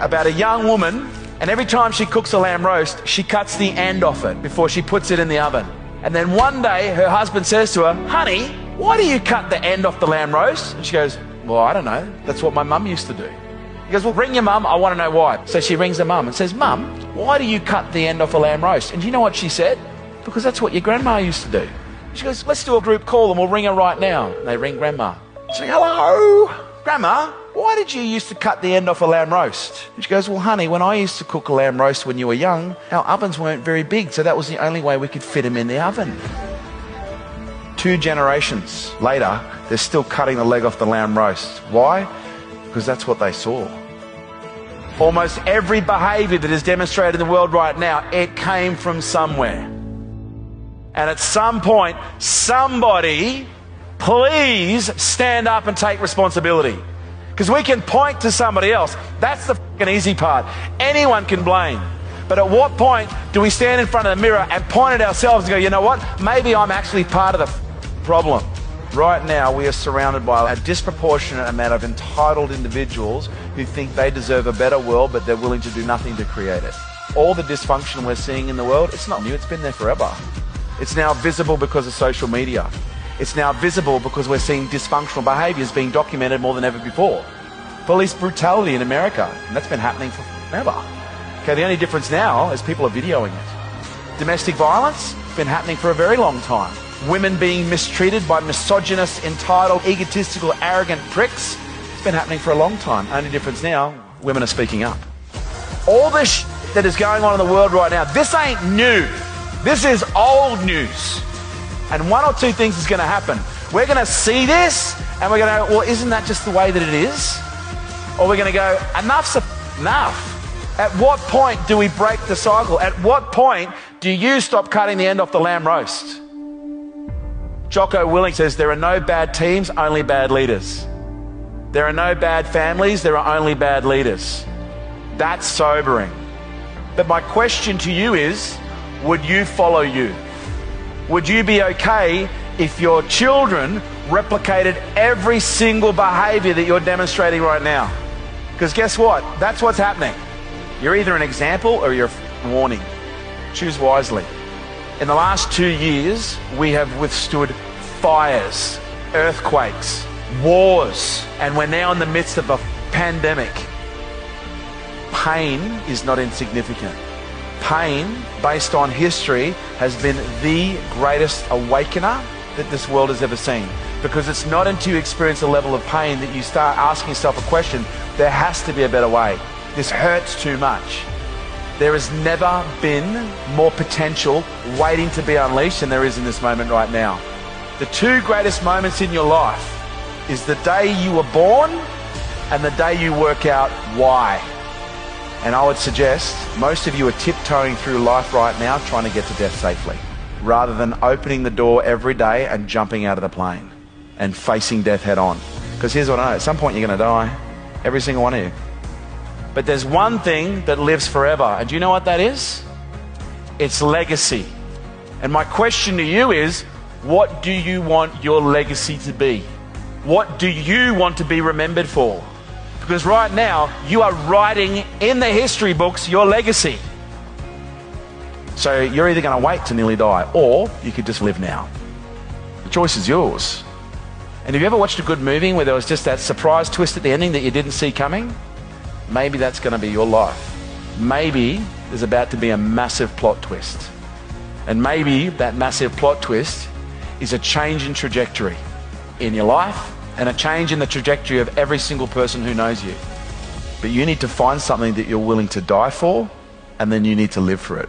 about a young woman, and every time she cooks a lamb roast, she cuts the end off it before she puts it in the oven. And then one day her husband says to her, "Honey, why do you cut the end off the lamb roast?" And she goes, "Well, I don't know. That's what my mum used to do." He goes, "Well, ring your mum. I want to know why." So she rings her mum and says, "Mum, why do you cut the end off a lamb roast?" And do you know what she said? "Because that's what your grandma used to do." She goes, "Let's do a group call and we'll ring her right now." And they ring Grandma. She's like, "Hello, Grandma, why did you used to cut the end off a lamb roast?" And she goes, "Well, honey, when I used to cook a lamb roast when you were young, our ovens weren't very big, so that was the only way we could fit them in the oven." 2 generations later, they're still cutting the leg off the lamb roast. Why? Because that's what they saw. Almost every behavior that is demonstrated in the world right now, it came from somewhere. And at some point, somebody, please stand up and take responsibility. Because we can point to somebody else. That's the fucking easy part. Anyone can blame. But at what point do we stand in front of the mirror and point at ourselves and go, "You know what? Maybe I'm actually part of the problem." Right now, we are surrounded by a disproportionate amount of entitled individuals who think they deserve a better world, but they're willing to do nothing to create it. All the dysfunction we're seeing in the world, it's not new. It's been there forever. It's now visible because of social media. It's now visible because we're seeing dysfunctional behaviors being documented more than ever before. Police brutality in America, and that's been happening for forever. Okay, the only difference now is people are videoing it. Domestic violence, it's been happening for a very long time. Women being mistreated by misogynist, entitled, egotistical, arrogant pricks, it's been happening for a long time. Only difference now, women are speaking up. All this that is going on in the world right now, this ain't new. This is old news. And one or two things is going to happen. We're going to see this and we're going to go, "Well, isn't that just the way that it is?" Or we're going to go, "Enough's enough." At what point do we break the cycle? At what point do you stop cutting the end off the lamb roast? Jocko Willink says there are no bad teams, only bad leaders. There are no bad families, there are only bad leaders. That's sobering. But my question to you is, would you follow you? Would you be okay if your children replicated every single behavior that you're demonstrating right now? Because guess what? That's what's happening. You're either an example or you're a warning. Choose wisely. In the last 2 years, we have withstood fires, earthquakes, wars, and we're now in the midst of a pandemic. Pain is not insignificant. Pain, based on history, has been the greatest awakener that this world has ever seen. Because it's not until you experience a level of pain that you start asking yourself a question, there has to be a better way. This hurts too much. There has never been more potential waiting to be unleashed than there is in this moment right now. The 2 greatest moments in your life is the day you were born and the day you work out why. And I would suggest most of you are tiptoeing through life right now trying to get to death safely, rather than opening the door every day and jumping out of the plane and facing death head on. Because here's what I know, at some point you're going to die, every single one of you. But there's one thing that lives forever, and do you know what that is? It's legacy. And my question to you is, what do you want your legacy to be? What do you want to be remembered for? Because right now, you are writing in the history books your legacy. So you're either going to wait to nearly die, or you could just live now. The choice is yours. And have you ever watched a good movie where there was just that surprise twist at the ending that you didn't see coming? Maybe that's going to be your life. Maybe there's about to be a massive plot twist. And maybe that massive plot twist is a change in trajectory in your life and a change in the trajectory of every single person who knows you. But you need to find something that you're willing to die for, and then you need to live for it.